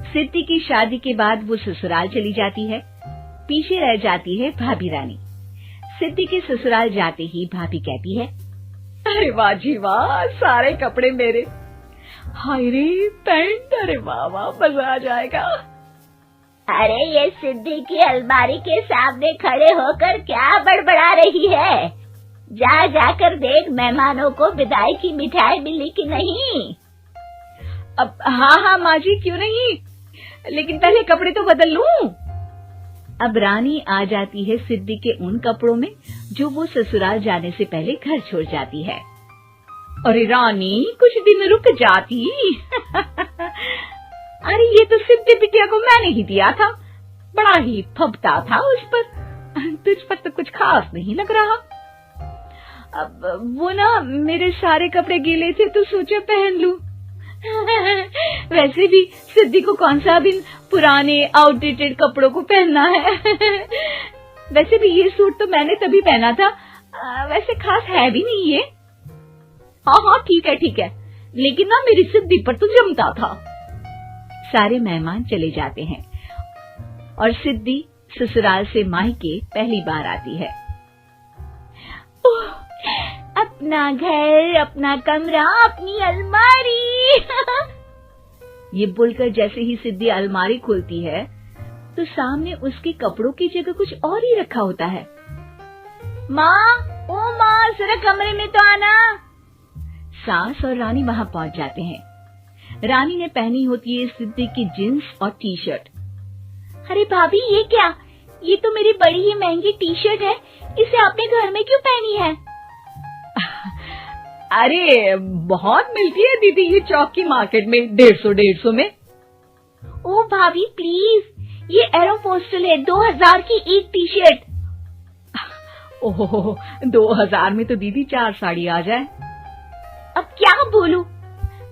सिद्धि की शादी के बाद वो ससुराल चली जाती है। पीछे रह जाती है भाभी रानी। सिद्धि के ससुराल जाते ही भाभी कहती है, अरे वाह जी वाह, सारे कपड़े मेरे। हाय रे पैंट, अरे वाह वाह, मजा आ जाएगा। अरे ये सिद्धि की अलमारी के सामने खड़े होकर क्या बड़बड़ा रही है? जा जाकर देख मेहमानों को विदाई की मिठाई मिली कि नहीं। अब हाँ माँ जी, क्यों नहीं, लेकिन पहले कपड़े तो बदल लूं। अब रानी आ जाती है सिद्धि के उन कपड़ों में जो वो ससुराल जाने से पहले घर छोड़ जाती है। अरे रानी, कुछ दिन रुक जाती। अरे ये तो सिद्धि बिटिया को मैंने ही दिया था, बड़ा ही फबता था उस पर, तुझ पर तो कुछ खास नहीं लग रहा। अब वो ना मेरे सारे कपड़े गीले थे तो सोचा पहन लूं। वैसे भी सिद्धि को कौन सा भी पुराने आउटडेटेड कपड़ों को पहनना है। वैसे भी ये सूट तो मैंने तभी पहना था, वैसे खास है भी नहीं ये। हाँ ठीक है, लेकिन ना मेरी सिद्धि पर तो जमता था। सारे मेहमान चले जाते हैं और सिद्धि ससुराल से मायके पहली बार आती है। अपना घर, अपना कमरा, अपनी अलमारी। ये बोलकर जैसे ही सिद्धि अलमारी खोलती है तो सामने उसके कपड़ों की जगह कुछ और ही रखा होता है। माँ, ओ माँ, जरा कमरे में तो आना। सास और रानी वहां पहुंच जाते हैं। रानी ने पहनी होती है सिद्धि की जींस और टी शर्ट। अरे भाभी, ये क्या? ये तो मेरी बड़ी ही महंगी टी शर्ट है, इसे आपने घर में क्यों पहनी है? अरे बहुत मिलती है दीदी ये चौक की मार्केट में, 150 में। ओ भाभी प्लीज, ये एरोपोस्टल है, 2000 की एक टी शर्ट। ओहो, 2000 में तो दीदी 4 साड़ी आ जाए। अब क्या बोलूं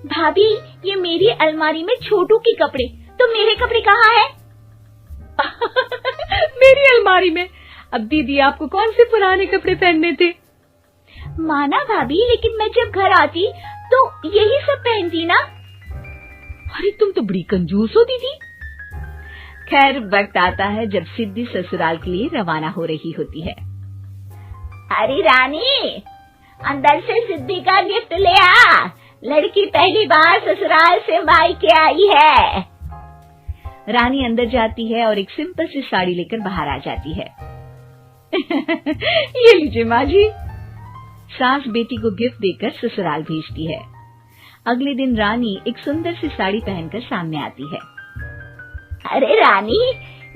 भाभी, ये मेरी अलमारी में छोटू के कपड़े, तो मेरे कपड़े कहाँ हैं? मेरी अलमारी में? अब दीदी आपको कौन से पुराने कपड़े पहनने थे? माना भाभी, लेकिन मैं जब घर आती तो यही सब पहनती ना। अरे तुम तो बड़ी कंजूस हो दीदी। खैर, वक्त आता है जब सिद्धि ससुराल के लिए रवाना हो रही होती है। अरे रानी, अंदर से सिद्धि का गिफ्ट ले आ, लड़की पहली बार ससुराल से मायके आई है। रानी अंदर जाती है और एक सिंपल सी साड़ी लेकर बाहर आ जाती है। ये लीजिए माँ जी। सास बेटी को गिफ्ट देकर ससुराल भेजती है। अगले दिन रानी एक सुंदर सी साड़ी पहनकर सामने आती है। अरे रानी,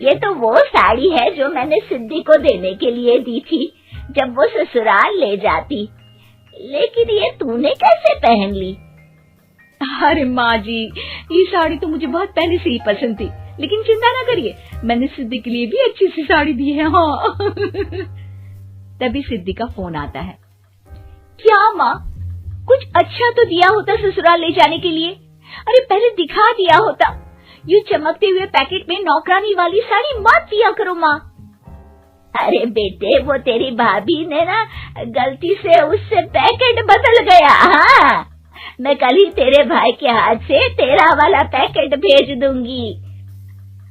ये तो वो साड़ी है जो मैंने सिद्धि को देने के लिए दी थी जब वो ससुराल ले जाती, लेकिन ये तूने कैसे पहन ली? अरे माँ जी, ये साड़ी तो मुझे बहुत पहले से ही पसंद थी, लेकिन चिंता ना करिए, मैंने सिद्धि के लिए भी अच्छी सी साड़ी दी है। हाँ। तभी सिद्धि का फोन आता है। क्या माँ, कुछ अच्छा तो दिया होता ससुराल ले जाने के लिए। अरे पहले दिखा दिया होता। ये चमकते हुए पैकेट में नौकरानी वाली साड़ी मत दिया करो माँ। अरे बेटे, वो तेरी भाभी ने ना गलती से उससे पैकेट बदल गया। हाँ, मैं कल ही तेरे भाई के हाथ से तेरा वाला पैकेट भेज दूंगी।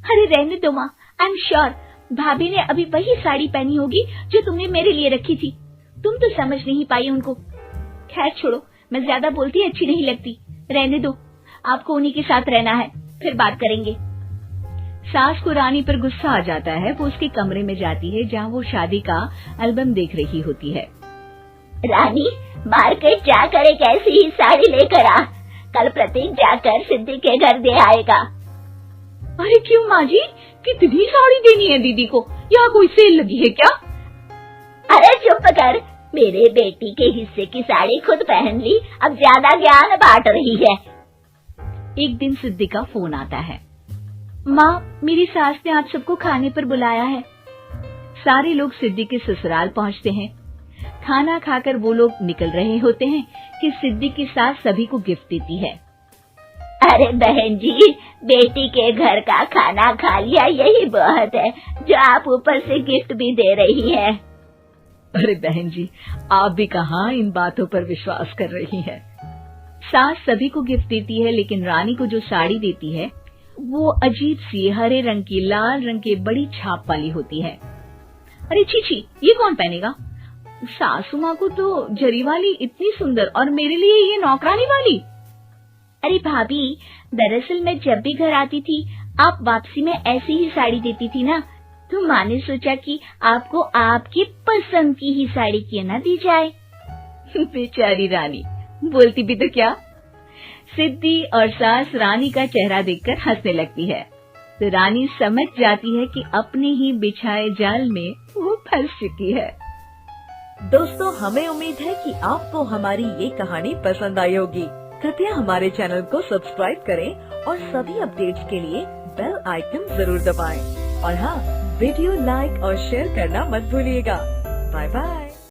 अरे रहने दो माँ, आई एम श्योर भाभी ने अभी वही साड़ी पहनी होगी जो तुमने मेरे लिए रखी थी। तुम तो समझ नहीं पाई उनको। खैर छोड़ो, मैं ज्यादा बोलती अच्छी नहीं लगती, रहने दो, आपको उन्हीं के साथ रहना है, फिर बात करेंगे। सास को रानी पर गुस्सा आ जाता है। वो उसके कमरे में जाती है जहाँ वो शादी का एल्बम देख रही होती है। रानी, मार्केट जाकर एक ऐसी ही साड़ी लेकर आ, कल प्रतीक जाकर सिद्धि के घर दे आएगा। अरे क्यों माँ जी, कितनी साड़ी देनी है दीदी को? यहाँ कोई सेल लगी है क्या? अरे चुप कर, मेरे बेटी के हिस्से की साड़ी खुद पहन ली, अब ज्यादा ज्ञान बांट रही है। एक दिन सिद्धि का फोन आता है। माँ, मेरी सास ने आप सबको खाने पर बुलाया है। सारे लोग सिद्धि के ससुराल पहुँचते हैं। खाना खाकर वो लोग निकल रहे होते हैं कि सिद्धि की सास सभी को गिफ्ट देती है। अरे बहन जी, बेटी के घर का खाना खा लिया, यही बहुत है जो आप ऊपर से गिफ्ट भी दे रही है। अरे बहन जी, आप भी कहाँ इन बातों पर विश्वास कर रही हैं। सास सभी को गिफ्ट देती है, लेकिन रानी को जो साड़ी देती है वो अजीब सी हरे रंग की लाल रंग के बड़ी छाप वाली होती है। अरे छी, ये कौन पहनेगा? सासू माँ को तो जरी वाली इतनी सुंदर, और मेरे लिए ये नौकरानी वाली। अरे भाभी, दरअसल मैं जब भी घर आती थी आप वापसी में ऐसी ही साड़ी देती थी ना, तो माँ ने सोचा कि आपको आपकी पसंद की ही साड़ी क्यों ना दी जाए। बेचारी रानी, बोलती भी तो क्या। सिद्धि और सास रानी का चेहरा देखकर हंसने लगती है, तो रानी समझ जाती है कि अपने ही बिछाए जाल में वो फंस चुकी है। दोस्तों, हमें उम्मीद है कि आपको हमारी ये कहानी पसंद आई होगी। कृपया हमारे चैनल को सब्सक्राइब करें और सभी अपडेट्स के लिए बेल आइकन जरूर दबाएं। और हाँ, वीडियो लाइक और शेयर करना मत भूलिएगा। Bye bye.